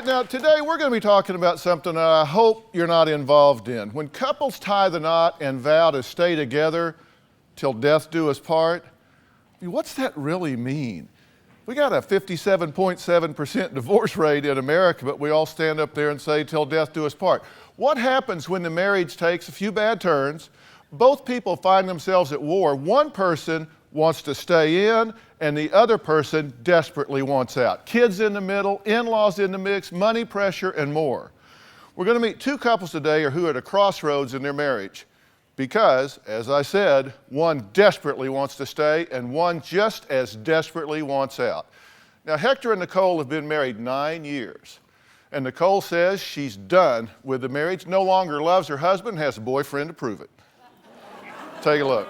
right, now today we're going to be talking about something I hope you're not involved in. When couples tie the knot and vow to stay together till death do us part, what's that really mean? We got a 57.7% divorce rate in America, but we all stand up there and say, till death do us part. What happens when the marriage takes a few bad turns, both people find themselves at war, one person wants to stay in, and the other person desperately wants out? Kids in the middle, in-laws in the mix, money pressure, and more. We're going to meet two couples today who are at a crossroads in their marriage because, as I said, one desperately wants to stay and one just as desperately wants out. Now, Hector and Nicole have been married 9 years, and Nicole says she's done with the marriage, no longer loves her husband, and has a boyfriend to prove it. Take a look.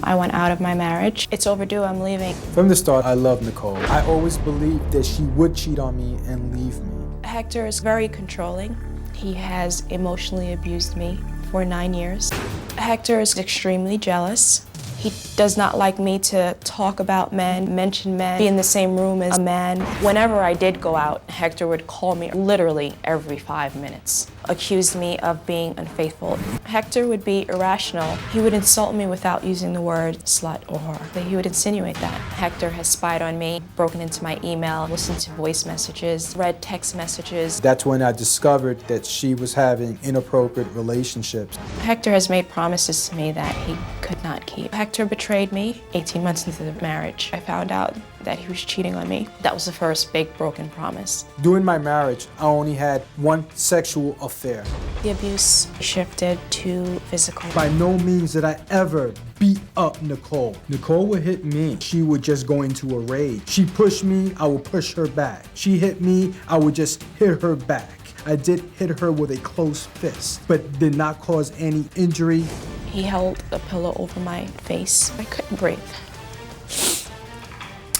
I went out of my marriage. It's overdue, I'm leaving. From the start, I love Nicole. I always believed that she would cheat on me and leave me. Hector is very controlling. He has emotionally abused me for 9 years. Hector is extremely jealous. He does not like me to talk about men, mention men, be in the same room as a man. Whenever I did go out, Hector would call me literally every 5 minutes, accuse me of being unfaithful. Hector would be irrational. He would insult me without using the word slut or whore. He would insinuate that. Hector has spied on me, broken into my email, listened to voice messages, read text messages. That's when I discovered that she was having inappropriate relationships. Hector has made promises to me that he could not keep. Hector betrayed me 18 months into the marriage. I found out that he was cheating on me. That was the first big broken promise. During my marriage, I only had one sexual affair. The abuse shifted to physical. By no means did I ever beat up Nicole. Nicole would hit me. She would just go into a rage. She pushed me, I would push her back. She hit me, I would just hit her back. I did hit her with a closed fist, but did not cause any injury. He held a pillow over my face. I couldn't breathe.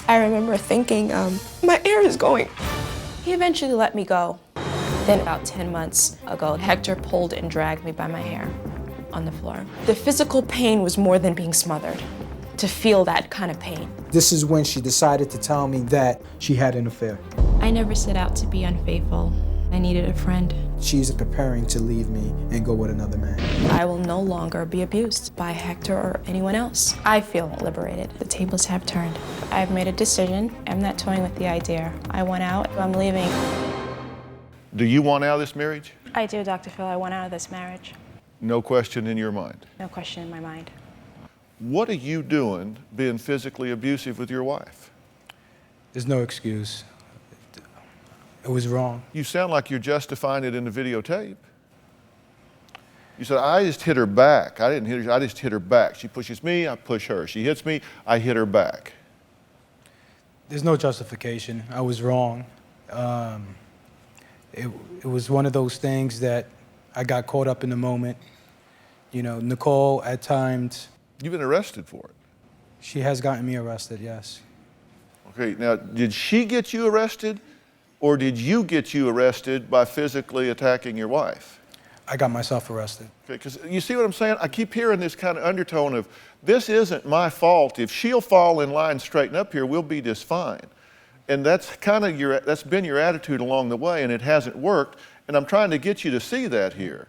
I remember thinking, my air is going. He eventually let me go. Then about 10 months ago, Hector pulled and dragged me by my hair on the floor. The physical pain was more than being smothered, to feel that kind of pain. This is when she decided to tell me that she had an affair. I never set out to be unfaithful. I needed a friend. She's preparing to leave me and go with another man. I will no longer be abused by Hector or anyone else. I feel liberated. The tables have turned. I've made a decision. I'm not toying with the idea. I want out. I'm leaving. Do you want out of this marriage? I do, Dr. Phil. I want out of this marriage. No question in your mind. No question in my mind. What are you doing being physically abusive with your wife? There's no excuse. It was wrong. You sound like you're justifying it in the videotape. You said, I just hit her back. I didn't hit her, I just hit her back. She pushes me, I push her. She hits me, I hit her back. There's no justification. I was wrong. It was one of those things that I got caught up in the moment. You know, Nicole, at times... You've been arrested for it. She has gotten me arrested, yes. Okay, now, did she get you arrested? Or did you get you arrested by physically attacking your wife? I got myself arrested. Okay, because you see what I'm saying? I keep hearing this kind of undertone of, this isn't my fault. If she'll fall in line, straighten up here, we'll be just fine. And that's kind of that's been your attitude along the way, and it hasn't worked. And I'm trying to get you to see that here.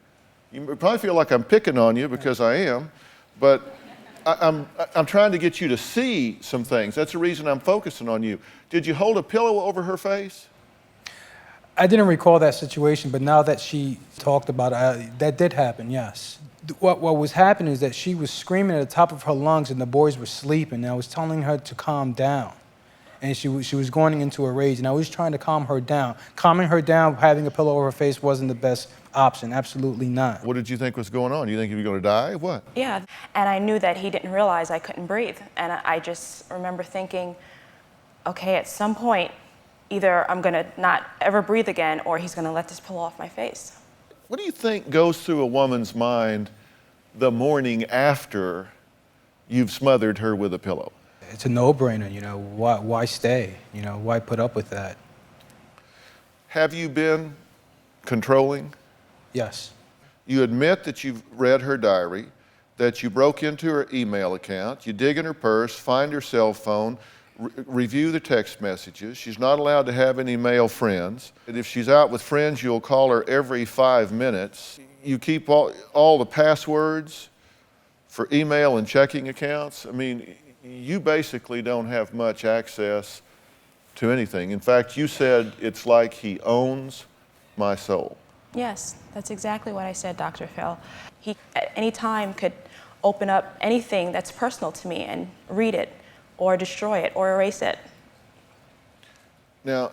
You probably feel like I'm picking on you because I am, but I'm trying to get you to see some things. That's the reason I'm focusing on you. Did you hold a pillow over her face? I didn't recall that situation, but now that she talked about it, that did happen, yes. What was happening is that she was screaming at the top of her lungs and the boys were sleeping, and I was telling her to calm down. And she was going into a rage, and I was trying to calm her down. Calming her down, having a pillow over her face wasn't the best option, absolutely not. What did you think was going on? You think you were going to die? What? Yeah, and I knew that he didn't realize I couldn't breathe. And I just remember thinking, okay, at some point, either I'm gonna not ever breathe again or he's gonna let this pillow off my face. What do you think goes through a woman's mind the morning after you've smothered her with a pillow? It's a no-brainer, you know, why stay? You know, why put up with that? Have you been controlling? Yes. You admit that you've read her diary, that you broke into her email account, you dig in her purse, find her cell phone, review the text messages. She's not allowed to have any male friends. And if she's out with friends, you'll call her every 5 minutes. You keep all the passwords for email and checking accounts. I mean, you basically don't have much access to anything. In fact, you said it's like he owns my soul. Yes, that's exactly what I said, Dr. Phil. He at any time could open up anything that's personal to me and read it, or destroy it, or erase it. Now,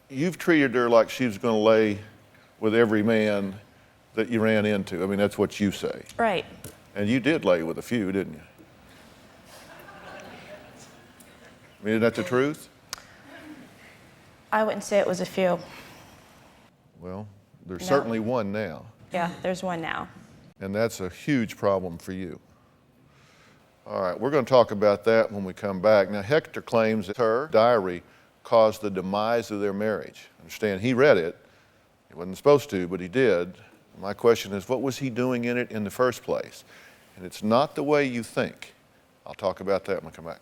you've treated her like she was going to lay with every man that you ran into. I mean, that's what you say. Right. And you did lay with a few, didn't you? I mean, isn't that the truth? I wouldn't say it was a few. Well, there's No. certainly one now. Yeah, there's one now. And that's a huge problem for you. All right, we're going to talk about that when we come back. Now, Hector claims that her diary caused the demise of their marriage. Understand, he read it. He wasn't supposed to, but he did. My question is, what was he doing in it in the first place? And it's not the way you think. I'll talk about that when we come back.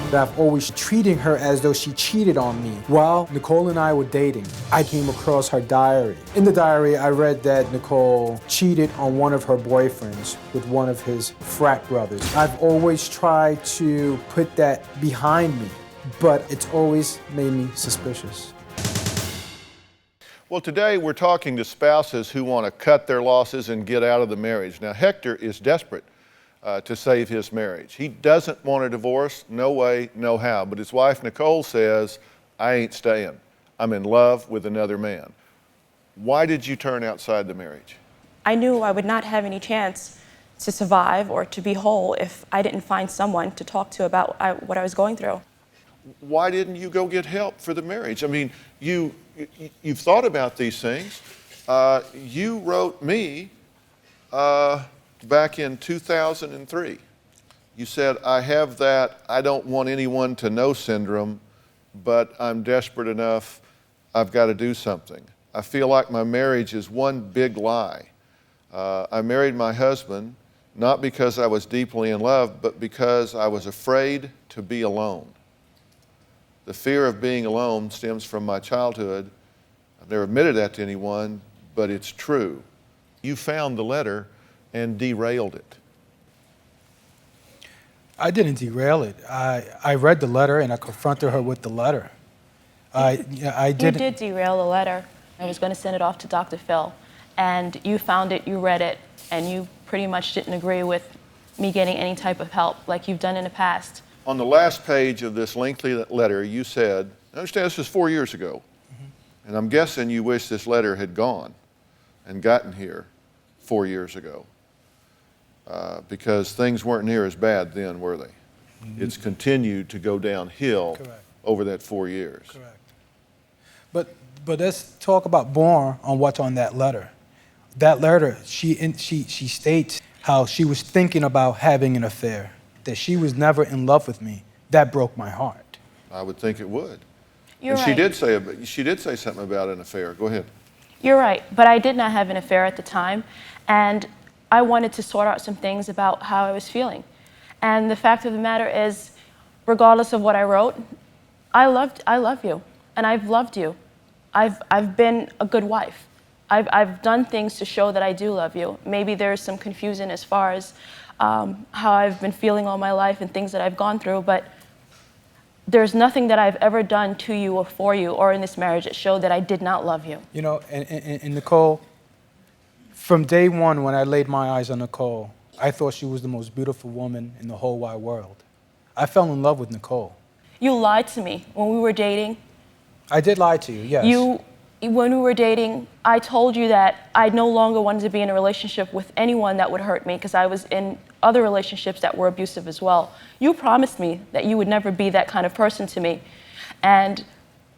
That I've always treating her as though she cheated on me. While Nicole and I were dating, I came across her diary. In the diary, I read that Nicole cheated on one of her boyfriends with one of his frat brothers. I've always tried to put that behind me, but it's always made me suspicious. Well, today we're talking to spouses who want to cut their losses and get out of the marriage. Now, Hector is desperate to save his marriage. He doesn't want a divorce, no way, no how. But his wife, Nicole, says, I ain't staying. I'm in love with another man. Why did you turn outside the marriage? I knew I would not have any chance to survive or to be whole if I didn't find someone to talk to about what I was going through. Why didn't you go get help for the marriage? I mean, you've thought about these things. You wrote me back in 2003. You said, I have that I don't want anyone to know syndrome, but I'm desperate enough, I've got to do something. I feel like my marriage is one big lie. I married my husband not because I was deeply in love, but because I was afraid to be alone. The fear of being alone stems from my childhood. I've never admitted that to anyone, but it's true. You found the letter and derailed it. I didn't derail it. I read the letter and I confronted her with the letter. I didn't. You did derail the letter. I was going to send it off to Dr. Phil, and you found it, you read it, and you pretty much didn't agree with me getting any type of help like you've done in the past. On the last page of this lengthy letter, you said, I understand this was 4 years ago, and I'm guessing you wish this letter had gone and gotten here 4 years ago. Because things weren't near as bad then, were they? It's continued to go downhill. Correct. Over that 4 years. Correct. But let's talk about more on what's on that letter. That letter, she states how she was thinking about having an affair, that she was never in love with me. That broke my heart. I would think it would. You're and right. she did say something about an affair. Go ahead. You're right, but I did not have an affair at the time, and I wanted to sort out some things about how I was feeling. And the fact of the matter is, regardless of what I wrote, I love you, and I've loved you. I've been a good wife. I've done things to show that I do love you. Maybe there's some confusion as far as how I've been feeling all my life and things that I've gone through, but there's nothing that I've ever done to you or for you or in this marriage that showed that I did not love you. You know, and Nicole, from day one when I laid my eyes on Nicole, I thought she was the most beautiful woman in the whole wide world. I fell in love with Nicole. You lied to me when we were dating. I did lie to you, yes. When we were dating, I told you that I no longer wanted to be in a relationship with anyone that would hurt me because I was in other relationships that were abusive as well. You promised me that you would never be that kind of person to me. And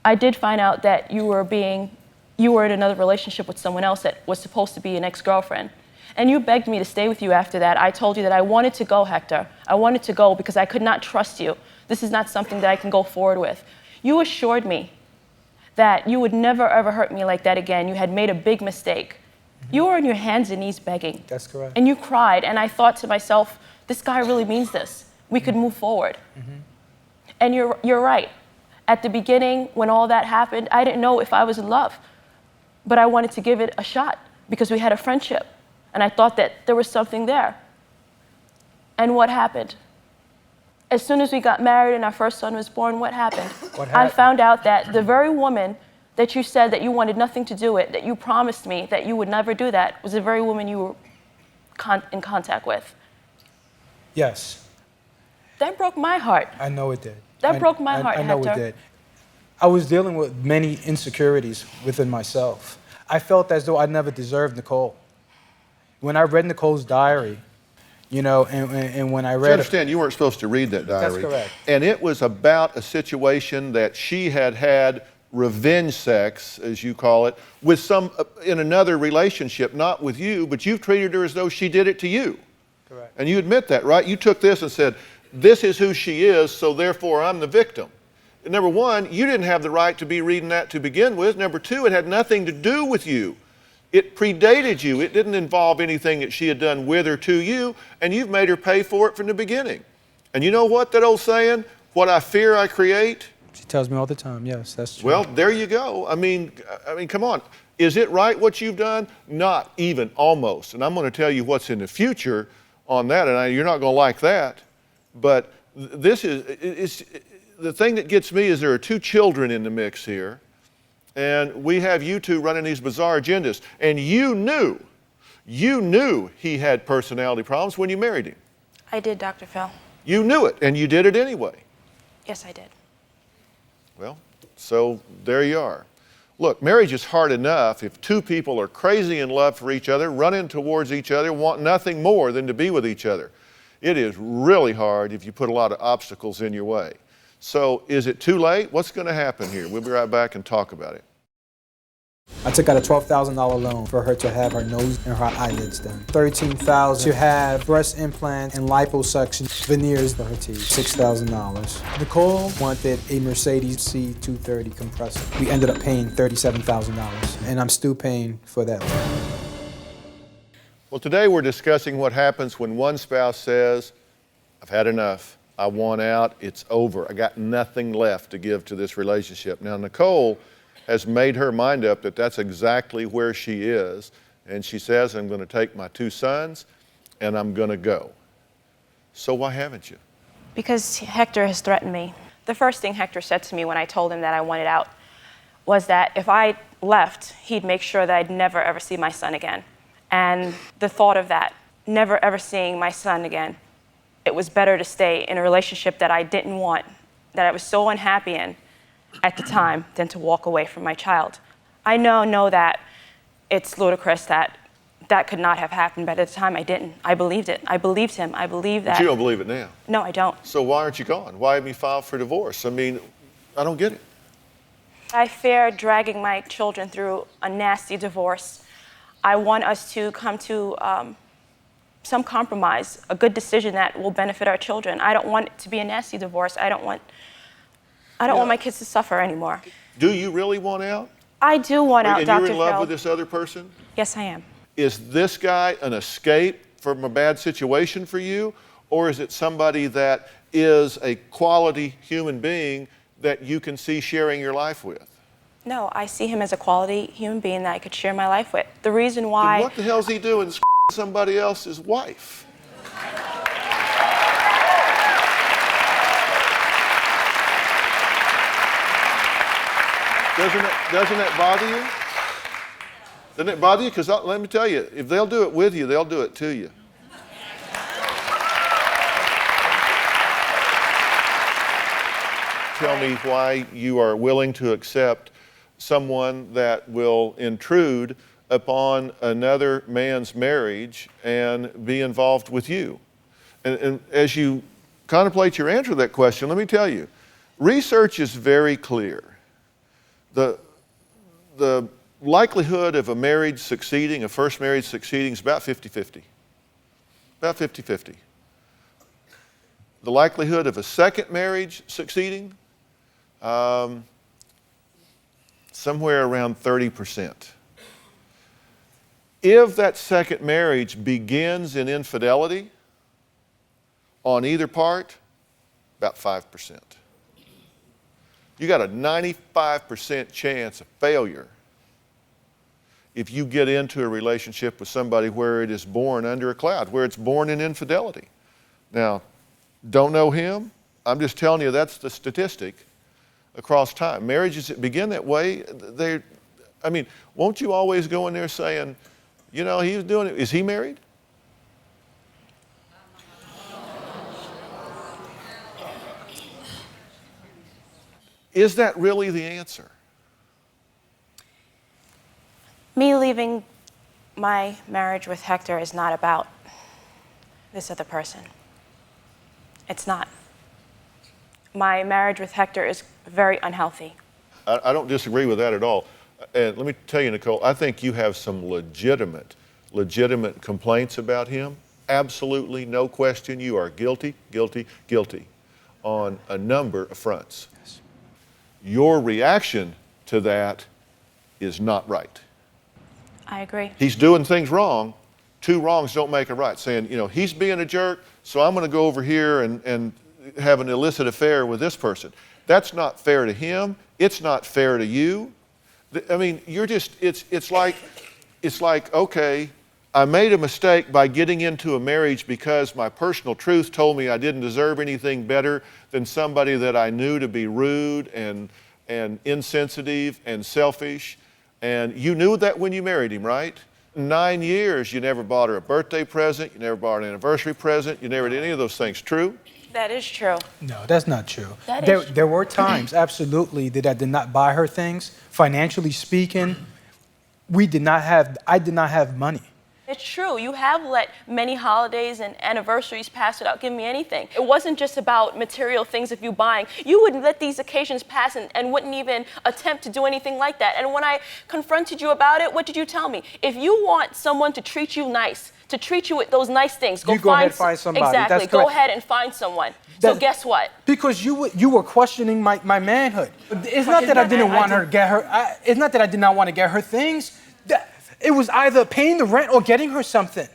I did find out that you were in another relationship with someone else that was supposed to be an ex-girlfriend. And you begged me to stay with you after that. I told you that I wanted to go, Hector. I wanted to go because I could not trust you. This is not something that I can go forward with. You assured me that you would never, ever hurt me like that again. You had made a big mistake. You were on your hands and knees begging. That's correct. And you cried, and I thought to myself, this guy really means this. we could move forward. And you're right. At the beginning, when all that happened, I didn't know if I was in love, but I wanted to give it a shot because we had a friendship, and I thought that there was something there. And what happened? As soon as we got married and our first son was born, what happened? What happened? I found out that the very woman that you said that you wanted nothing to do with, that you promised me that you would never do that, was the very woman you were in contact with. Yes. That broke my heart. I know it did. That broke my heart, I know Hector. it did. I was dealing with many insecurities within myself. I felt as though I never deserved Nicole. When I read Nicole's diary, you know, and when I read... You understand, you weren't supposed to read that diary. That's correct. And it was about a situation that she had had revenge sex, as you call it, with in another relationship, not with you, but you've treated her as though she did it to you. Correct. And you admit that, right? You took this and said, this is who she is, so therefore I'm the victim. And number one, you didn't have the right to be reading that to begin with. Number two, it had nothing to do with you. It predated you. It didn't involve anything that she had done with or to you, and you've made her pay for it from the beginning. And you know what, that old saying, what I fear I create? She tells me all the time, yes, that's true. Well, there you go. I mean, come on. Is it right what you've done? Not even almost. And I'm going to tell you what's in the future on that, and you're not going to like that. But this is, the thing that gets me is there are two children in the mix here, and we have you two running these bizarre agendas. And you knew he had personality problems when you married him. I did, Dr. Phil. You knew it, and you did it anyway. Yes, I did. Well, so there you are. Look, marriage is hard enough if two people are crazy in love for each other, running towards each other, want nothing more than to be with each other. It is really hard if you put a lot of obstacles in your way. So is it too late? What's going to happen here? We'll be right back and talk about it. I took out a $12,000 loan for her to have her nose and her eyelids done. $13,000 to have breast implants and liposuction veneers for her teeth. $6,000. Nicole wanted a Mercedes C230 compressor. We ended up paying $37,000, and I'm still paying for that loan. Well, today we're discussing what happens when one spouse says, I've had enough. I want out. It's over. I got nothing left to give to this relationship. Now, Nicole has made her mind up that that's exactly where she is. And she says, I'm going to take my two sons and I'm going to go. So why haven't you? Because Hector has threatened me. The first thing Hector said to me when I told him that I wanted out was that if I left, he'd make sure that I'd never ever see my son again. And the thought of that, never ever seeing my son again, it was better to stay in a relationship that I didn't want, that I was so unhappy in at the time, than to walk away from my child. I know that it's ludicrous that that could not have happened, but at the time I didn't. I believed it. I believed him. I believe that. But you don't believe it now. No, I don't. So why aren't you gone? Why haven't you filed for divorce? I mean, I don't get it. I fear dragging my children through a nasty divorce. I want us to come to some compromise, a good decision that will benefit our children. I don't want it to be a nasty divorce. I don't want my kids to suffer anymore. Do you really want out? I do want out, Dr. Phil. And you're in love with this other person? Yes, I am. Is this guy an escape from a bad situation for you? Or is it somebody that is a quality human being that you can see sharing your life with? No, I see him as a quality human being that I could share my life with. The reason why... Then what the hell's he doing somebody else's wife? Doesn't that bother you? Doesn't it bother you? Because let me tell you, if they'll do it with you, they'll do it to you. Tell me why you are willing to accept someone that will intrude upon another man's marriage and be involved with you. And as you contemplate your answer to that question, let me tell you, research is very clear. The likelihood of a marriage succeeding, a first marriage succeeding, is about 50-50. About 50-50. The likelihood of a second marriage succeeding, somewhere around 30%. If that second marriage begins in infidelity, on either part, about 5%. You got a 95% chance of failure if you get into a relationship with somebody where it is born under a cloud, where it's born in infidelity. Now, don't know him. I'm just telling you that's the statistic across time. Marriages that begin that way, won't you always go in there saying, you know, he was doing it. Is he married? Is that really the answer? Me leaving my marriage with Hector is not about this other person. It's not. My marriage with Hector is very unhealthy. I don't disagree with that at all. And let me tell you, Nicole, I think you have some legitimate complaints about him. Absolutely, no question. You are guilty on a number of fronts. Yes. Your reaction to that is not right. I agree. He's doing things wrong. Two wrongs don't make a right. Saying, you know, he's being a jerk, so I'm going to go over here and have an illicit affair with this person. That's not fair to him. It's not fair to you. I mean, you're just, it's like, okay, I made a mistake by getting into a marriage because my personal truth told me I didn't deserve anything better than somebody that I knew to be rude and insensitive and selfish. And you knew that when you married him, right? 9 years, you never bought her a birthday present, you never bought her an anniversary present, you never did any of those things. True? That is true. No, that's not true. There were times, absolutely, that I did not buy her things. Financially speaking, I did not have money. It's true. You have let many holidays and anniversaries pass without giving me anything. It wasn't just about material things of you buying. You would let these occasions pass and wouldn't even attempt to do anything like that. And when I confronted you about it, what did you tell me? If you want someone to treat you nice, to treat you with those nice things, go ahead and find somebody. Exactly. That's go correct. ahead and find someone. So guess what? Because you were questioning my manhood. It's not that I didn't want her to get her. It's not that I did not want to get her things. It was either paying the rent or getting her something.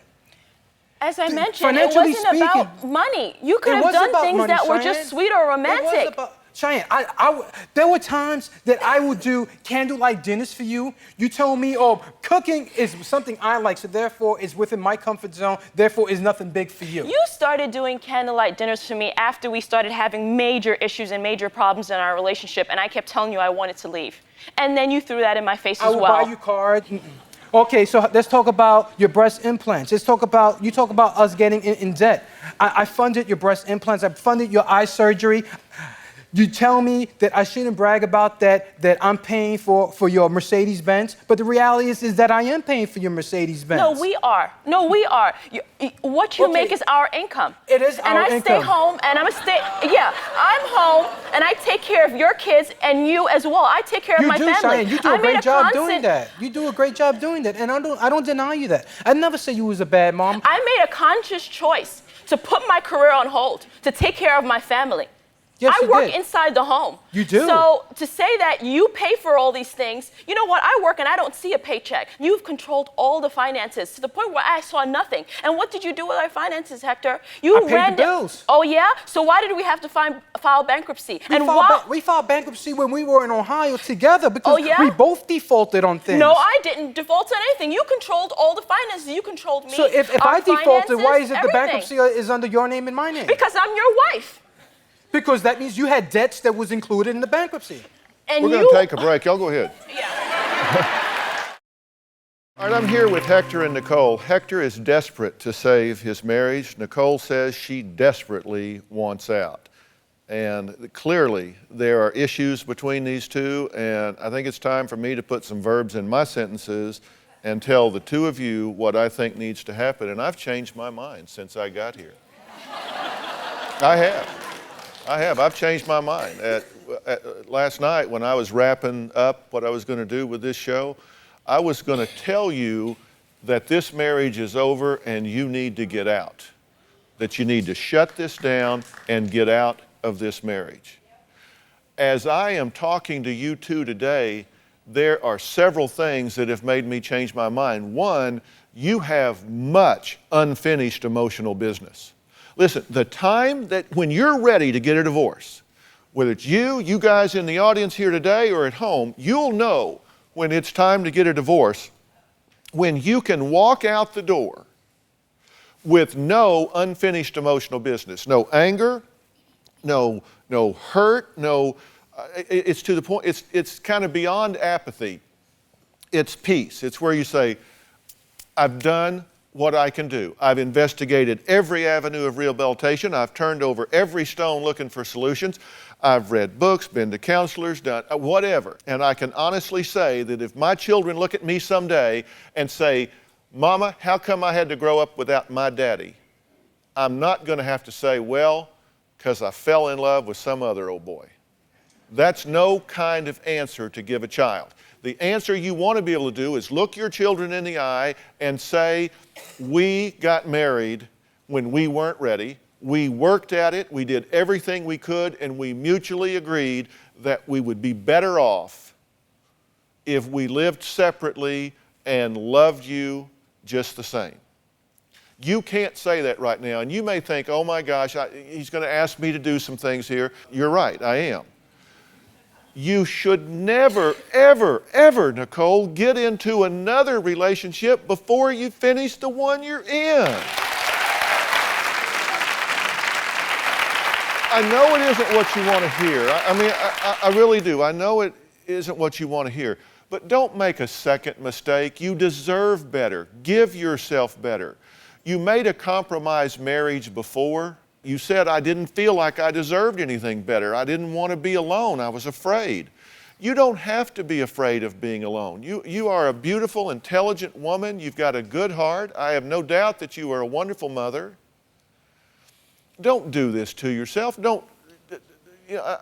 As I mentioned, it wasn't about money. You could have done things that were just sweet or romantic. Cheyenne, there were times that I would do candlelight dinners for you. You told me, oh, cooking is something I like, so therefore it's within my comfort zone, therefore it's nothing big for you. You started doing candlelight dinners for me after we started having major issues and major problems in our relationship, and I kept telling you I wanted to leave. And then you threw that in my face as well. I would buy you cards. Okay, so let's talk about your breast implants. You talk about us getting in debt. I funded your breast implants. I funded your eye surgery. You tell me that I shouldn't brag about that I'm paying for your Mercedes-Benz, but the reality is that I am paying for your Mercedes-Benz. No, we are. What you make is our income. It is our income. And I stay home, and I'm home, and I take care of your kids and you as well. I take care of my family. Cheyenne, you do a great job doing that. You do a great job doing that, and I don't deny you that. I never say you was a bad mom. I made a conscious choice to put my career on hold, to take care of my family. Yes, I work inside the home. You do. So to say that you pay for all these things, you know what? I work and I don't see a paycheck. You've controlled all the finances to the point where I saw nothing. And what did you do with our finances, Hector? I paid the bills. Oh, yeah? So why did we have to file bankruptcy? We filed bankruptcy when we were in Ohio together because we both defaulted on things. No, I didn't default on anything. You controlled all the finances. You controlled me. So if I defaulted, why is it the bankruptcy is under your name and my name? Because I'm your wife. Because that means you had debts that was included in the bankruptcy. And we're going to take a break. Y'all go ahead. Yeah. All right, I'm here with Hector and Nicole. Hector is desperate to save his marriage. Nicole says she desperately wants out. And clearly, there are issues between these two, and I think it's time for me to put some verbs in my sentences and tell the two of you what I think needs to happen. And I've changed my mind since I got here. I have. I've changed my mind. Last night when I was wrapping up what I was going to do with this show, I was going to tell you that this marriage is over and you need to get out. That you need to shut this down and get out of this marriage. As I am talking to you two today, there are several things that have made me change my mind. One, you have much unfinished emotional business. Listen, the time that when you're ready to get a divorce, whether it's you guys in the audience here today or at home, you'll know when it's time to get a divorce when you can walk out the door with no unfinished emotional business, no anger, no hurt, it's to the point, it's kind of beyond apathy. It's peace. It's where you say, I've done what I can do. I've investigated every avenue of rehabilitation. I've turned over every stone looking for solutions. I've read books, been to counselors, done whatever. And I can honestly say that if my children look at me someday and say, Mama, how come I had to grow up without my daddy? I'm not going to have to say, well, because I fell in love with some other old boy. That's no kind of answer to give a child. The answer you want to be able to do is look your children in the eye and say, we got married when we weren't ready. We worked at it, we did everything we could, and we mutually agreed that we would be better off if we lived separately and loved you just the same. You can't say that right now, and you may think, oh my gosh, he's going to ask me to do some things here. You're right, I am. You should never, ever, ever, Nicole, get into another relationship before you finish the one you're in. I know it isn't what you want to hear. I really do. I know it isn't what you want to hear. But don't make a second mistake. You deserve better. Give yourself better. You made a compromise marriage before. You said, I didn't feel like I deserved anything better. I didn't want to be alone. I was afraid. You don't have to be afraid of being alone. You are a beautiful, intelligent woman. You've got a good heart. I have no doubt that you are a wonderful mother. Don't do this to yourself.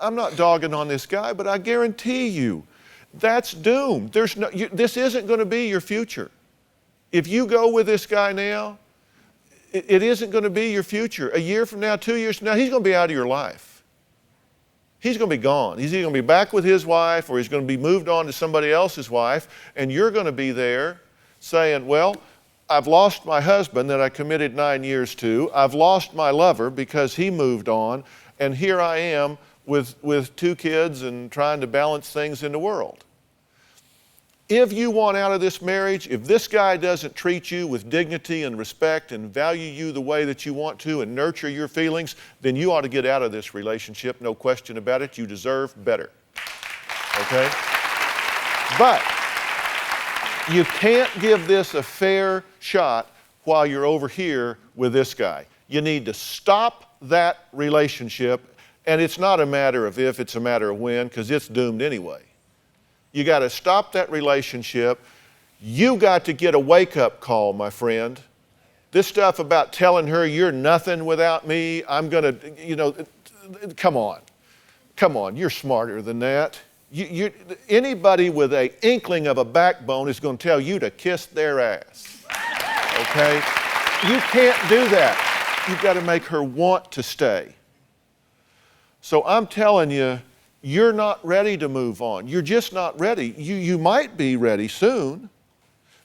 I'm not dogging on this guy, but I guarantee you, that's doomed. This isn't going to be your future. If you go with this guy now, it isn't going to be your future. A year from now, 2 years from now, he's going to be out of your life. He's going to be gone. He's either going to be back with his wife or he's going to be moved on to somebody else's wife, and you're going to be there saying, well, I've lost my husband that I committed 9 years to. I've lost my lover because he moved on, and here I am with 2 kids and trying to balance things in the world. If you want out of this marriage, if this guy doesn't treat you with dignity and respect and value you the way that you want to and nurture your feelings, then you ought to get out of this relationship, no question about it. You deserve better, okay? But you can't give this a fair shot while you're over here with this guy. You need to stop that relationship, and it's not a matter of if, it's a matter of when, because it's doomed anyway. You got to stop that relationship. You got to get a wake-up call, my friend. This stuff about telling her you're nothing without me, I'm going to, come on. Come on, you're smarter than that. Anybody with an inkling of a backbone is going to tell you to kiss their ass, okay? You can't do that. You've got to make her want to stay. So I'm telling you, you're not ready to move on. You're just not ready. You might be ready soon,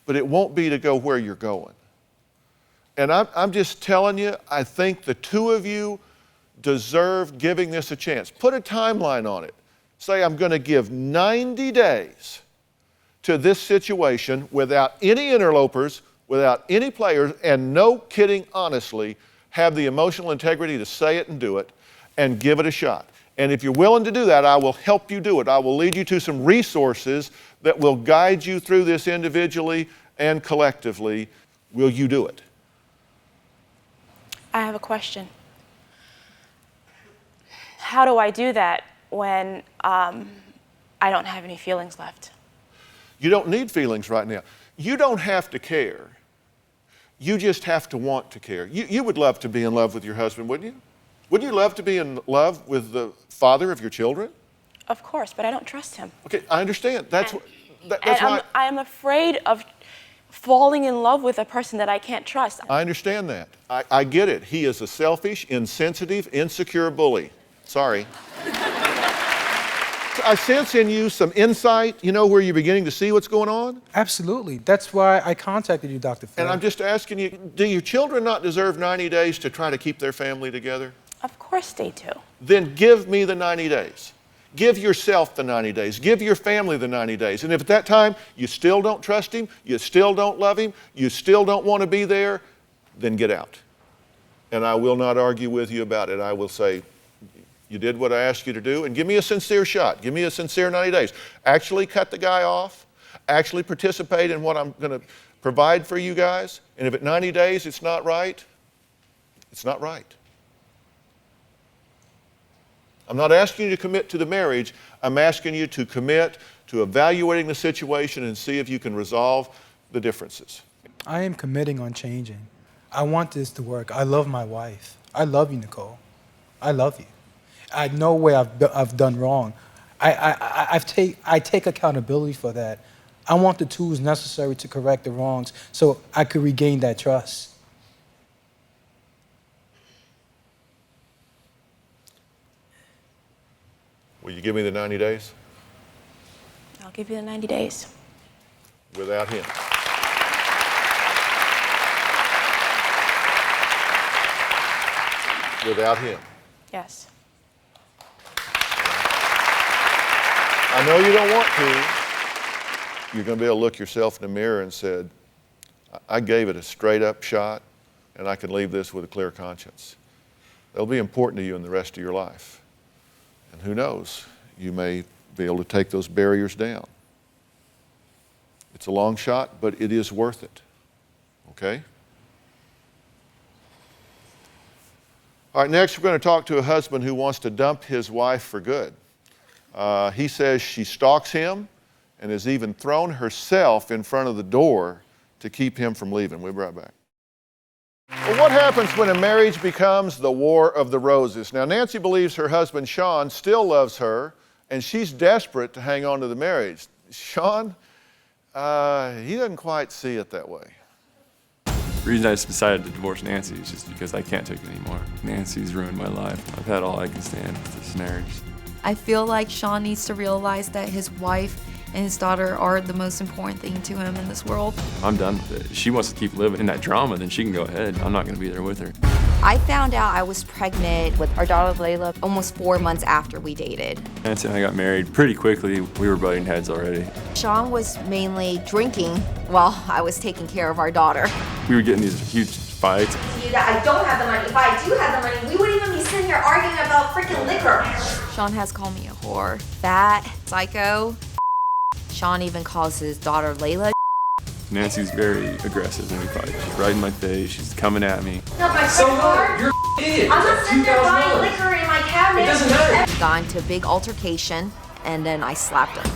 but it won't be to go where you're going. And I'm just telling you, I think the 2 of you deserve giving this a chance. Put a timeline on it. Say, I'm going to give 90 days to this situation without any interlopers, without any players, and no kidding, honestly, have the emotional integrity to say it and do it, and give it a shot. And if you're willing to do that, I will help you do it. I will lead you to some resources that will guide you through this individually and collectively. Will you do it? I have a question. How do I do that when I don't have any feelings left? You don't need feelings right now. You don't have to care. You just have to want to care. You would love to be in love with your husband, wouldn't you? Wouldn't you love to be in love with the father of your children? Of course, but I don't trust him. Okay, I understand. That's And why I'm afraid of falling in love with a person that I can't trust. I understand that. I get it. He is a selfish, insensitive, insecure bully. Sorry. I sense in you some insight, you know, where you're beginning to see what's going on. Absolutely. That's why I contacted you, Dr. Phil. And I'm just asking you, do your children not deserve 90 days to try to keep their family together? Of course they do. Then give me the 90 days. Give yourself the 90 days. Give your family the 90 days. And if at that time you still don't trust him, you still don't love him, you still don't want to be there, then get out. And I will not argue with you about it. I will say, you did what I asked you to do, and give me a sincere shot. Give me a sincere 90 days. Actually cut the guy off. Actually participate in what I'm going to provide for you guys. And if at 90 days it's not right, it's not right. I'm not asking you to commit to the marriage. I'm asking you to commit to evaluating the situation and see if you can resolve the differences. I am committing on changing. I want this to work. I love my wife. I love you, Nicole. I love you. I know where I've done wrong. I take accountability for that. I want the tools necessary to correct the wrongs so I could regain that trust. Will you give me the 90 days? I'll give you the 90 days. Without him. Without him. Yes. I know you don't want to. You're going to be able to look yourself in the mirror and said, I gave it a straight up shot and I can leave this with a clear conscience. That'll be important to you in the rest of your life. And who knows, you may be able to take those barriers down. It's a long shot, but it is worth it. Okay? All right, next we're going to talk to a husband who wants to dump his wife for good. He says she stalks him and has even thrown herself in front of the door to keep him from leaving. We'll be right back. Well, what happens when a marriage becomes the War of the Roses? Now, Nancy believes her husband, Sean, still loves her, and she's desperate to hang on to the marriage. Sean, he doesn't quite see it that way. The reason I just decided to divorce Nancy is just because I can't take it anymore. Nancy's ruined my life. I've had all I can stand with this marriage. I feel like Sean needs to realize that his wife and his daughter are the most important thing to him in this world. I'm done with it. If she wants to keep living in that drama, then she can go ahead. I'm not going to be there with her. I found out I was pregnant with our daughter Layla almost 4 months after we dated. Nancy and I got married pretty quickly. We were butting heads already. Sean was mainly drinking while I was taking care of our daughter. We were getting these huge fights. I don't have the money. If I do have the money, we wouldn't even be sitting here arguing about freaking liquor. Sean has called me a whore, fat, psycho. Sean even calls his daughter Layla. Nancy's very aggressive when we fight. She's right in my face. She's coming at me. Not my credit card. You're an idiot. I'm not sitting there buying liquor in my cabinet. It doesn't matter. We got into a big altercation, and then I slapped him.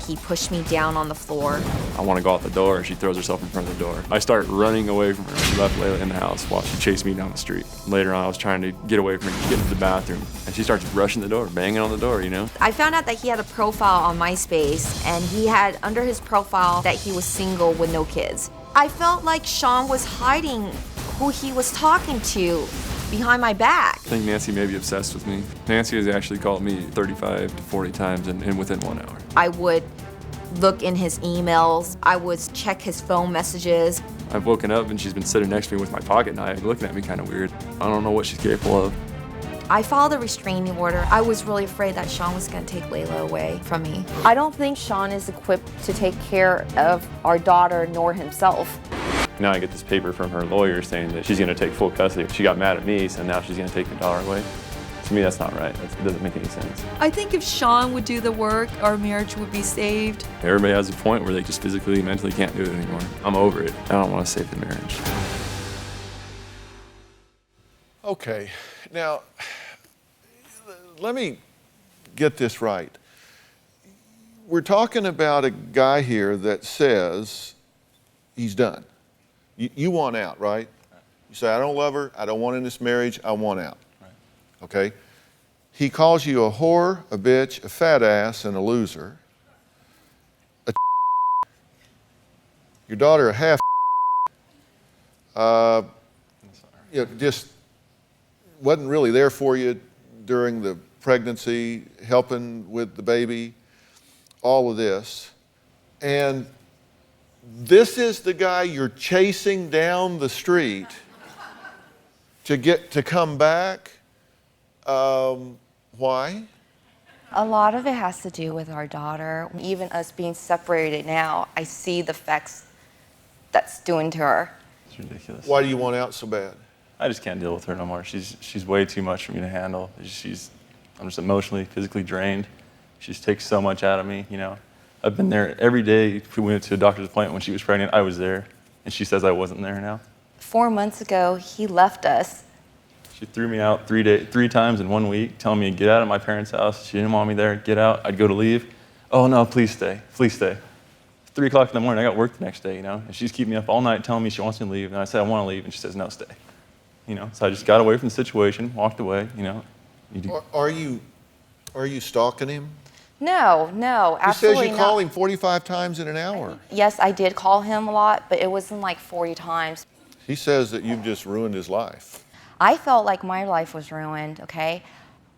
He pushed me down on the floor. I want to go out the door, and she throws herself in front of the door. I start running away from her. She left Layla in the house while she chased me down the street. Later on, I was trying to get away from her to get into the bathroom, and she starts rushing the door, banging on the door, you know? I found out that he had a profile on MySpace, and he had under his profile that he was single with no kids. I felt like Sean was hiding who he was talking to behind my back. I think Nancy may be obsessed with me. Nancy has actually called me 35 to 40 times and within 1 hour. I would look in his emails. I would check his phone messages. I've woken up and she's been sitting next to me with my pocket knife, looking at me kind of weird. I don't know what she's capable of. I filed a restraining order. I was really afraid that Sean was going to take Layla away from me. I don't think Sean is equipped to take care of our daughter nor himself. Now I get this paper from her lawyer saying that she's going to take full custody. She got mad at me, so now she's going to take the daughter away. To me, that's not right. It doesn't make any sense. I think if Sean would do the work, our marriage would be saved. Everybody has a point where they just physically and mentally can't do it anymore. I'm over it. I don't want to save the marriage. Okay, now, let me get this right. We're talking about a guy here that says he's done. You want out, right? You say, I don't love her, I don't want in this marriage, I want out. Right. Okay? He calls you a whore, a bitch, a fat ass, and a loser. Your daughter a half just wasn't really there for you during the pregnancy, helping with the baby, all of this. And this is the guy you're chasing down the street to come back. Why? A lot of it has to do with our daughter. Even us being separated now, I see the effects that's doing to her. It's ridiculous. Why do you want out so bad? I just can't deal with her no more. She's way too much for me to handle. I'm just emotionally, physically drained. She just takes so much out of me, you know. I've been there every day. If we went to a doctor's appointment when she was pregnant, I was there. And she says I wasn't there now. 4 months ago, he left us. She threw me out 3 times in 1 week, telling me to get out of my parents' house. She didn't want me there, get out. I'd go to leave. Oh no, please stay, please stay. 3 o'clock in the morning, I got work the next day, you know. And she's keeping me up all night telling me she wants me to leave. And I said, I want to leave. And she says, no, stay. You know, so I just got away from the situation, walked away, you know. Are you stalking him? No, absolutely He says you call him 45 times in an hour. Yes, I did call him a lot, but it wasn't like 40 times. He says that you've just ruined his life. I felt like my life was ruined, okay?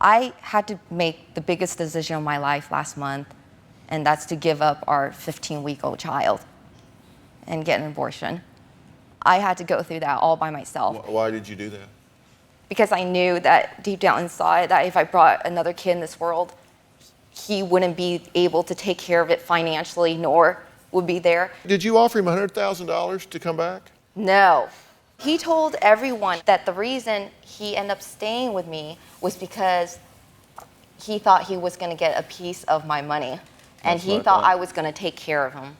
I had to make the biggest decision of my life last month, and that's to give up our 15-week-old child and get an abortion. I had to go through that all by myself. Why did you do that? Because I knew that deep down inside that if I brought another kid in this world, he wouldn't be able to take care of it financially, nor would be there. Did you offer him $100,000 to come back? No. He told everyone that the reason he ended up staying with me was because he thought he was going to get a piece of my money. And he thought I was going to take care of him.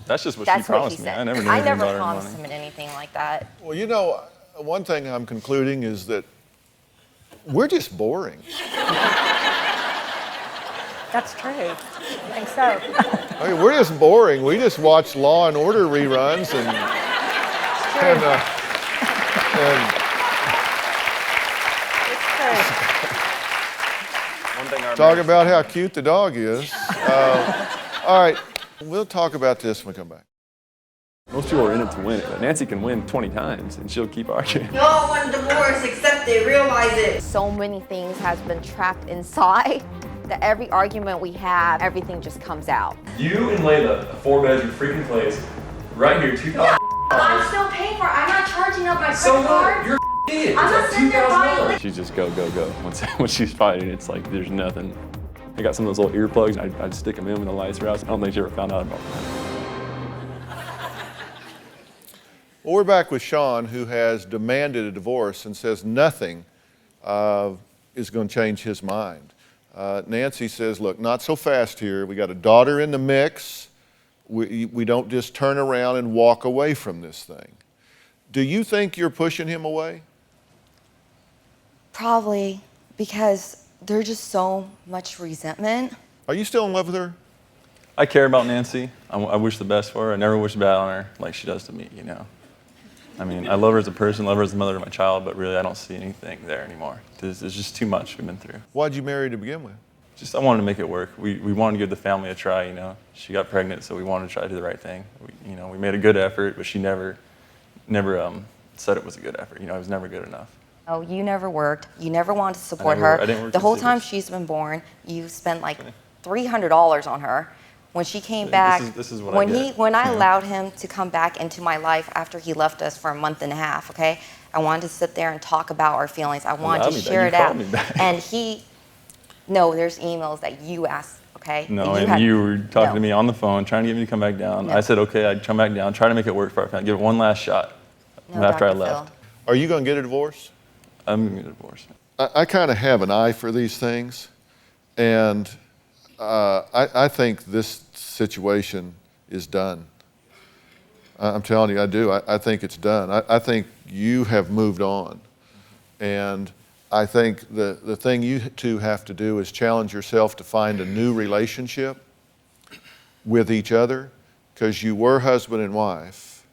That's just what That's she what promised he me. said. I never knew anything about her promised money. him anything like that. Well, you know, one thing I'm concluding is that we're just boring. That's true. I think so. I mean, we're just boring. We just watch Law and Order reruns and One thing our talk marriage- about how cute the dog is. All right, we'll talk about this when we come back. Most people are in it to win it, but Nancy can win 20 times and she'll keep arguing. Y'all want divorce, accept it, realize it. So many things has been trapped inside that every argument we have, everything just comes out. You and Layla, a 4-bedroom freaking place, right here, $2,000. I'm still paying for it. I'm not charging up my credit card. You're idiot. I'm not sitting there buying. She just go. When she's fighting, it's like there's nothing. I got some of those little earplugs. I'd stick them in when the lights were out. I don't think she ever found out about that. Well, we're back with Sean, who has demanded a divorce and says nothing is going to change his mind. Nancy says, look, not so fast here. We got a daughter in the mix. We don't just turn around and walk away from this thing. Do you think you're pushing him away? Probably because there's just so much resentment. Are you still in love with her? I care about Nancy. I wish the best for her. I never wish bad on her like she does to me, you know. I mean, I love her as a person, love her as the mother of my child, but really I don't see anything there anymore. There's just too much we've been through. Why'd you marry to begin with? Just I wanted to make it work. We wanted to give the family a try, you know. She got pregnant, so we wanted to try to do the right thing. We made a good effort, but she never said it was a good effort. You know, it was never good enough. Oh, you never worked. You never wanted to support I her. didn't work The whole to time see she's been born, you spent like $300 on her. When she came back, this is what I get. when I allowed him to come back into my life after he left us for a month and a half, okay? I wanted to sit there and talk about our feelings. I wanted to share it out. And there's emails that you asked, okay? No, that you were talking no. to me on the phone, trying to get me to come back down. No. I said, okay, I'd come back down, try to make it work for our family, give it one last shot No, after I DrPhil. left. Are you going to get a divorce? I'm going to get a divorce. I kind of have an eye for these things, and I think this situation is done. I'm telling you, I do. I think it's done. I think you have moved on, and I think the thing you two have to do is challenge yourself to find a new relationship with each other, because you were husband and wife,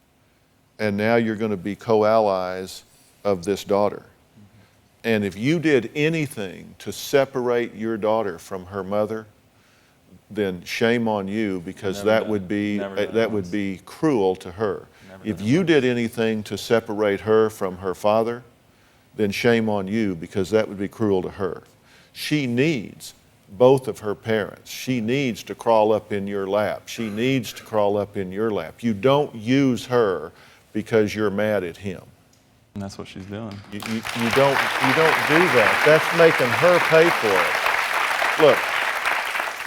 and now you're going to be co-allies of this daughter. And if you did anything to separate your daughter from her mother, then shame on you, because that would be cruel to her. If you did anything to separate her from her father, then shame on you, because that would be cruel to her. She needs both of her parents. She needs to crawl up in your lap. She needs to crawl up in your lap. You don't use her because you're mad at him. And that's what she's doing. You don't do that. That's making her pay for it. Look,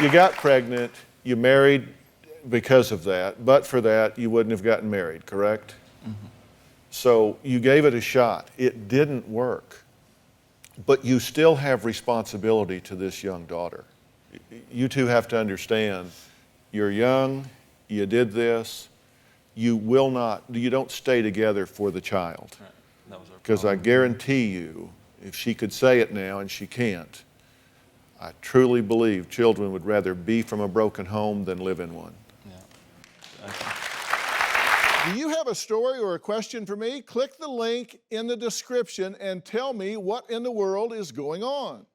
you got pregnant, you married because of that. But for that, you wouldn't have gotten married, correct? Mm-hmm. So you gave it a shot. It didn't work. But you still have responsibility to this young daughter. You two have to understand, you're young, you did this, you don't stay together for the child. Right. That was our Because I problem. guarantee you, if she could say it now and she can't, I truly believe children would rather be from a broken home than live in one. Yeah. Exactly. Do you have a story or a question for me? Click the link in the description and tell me what in the world is going on.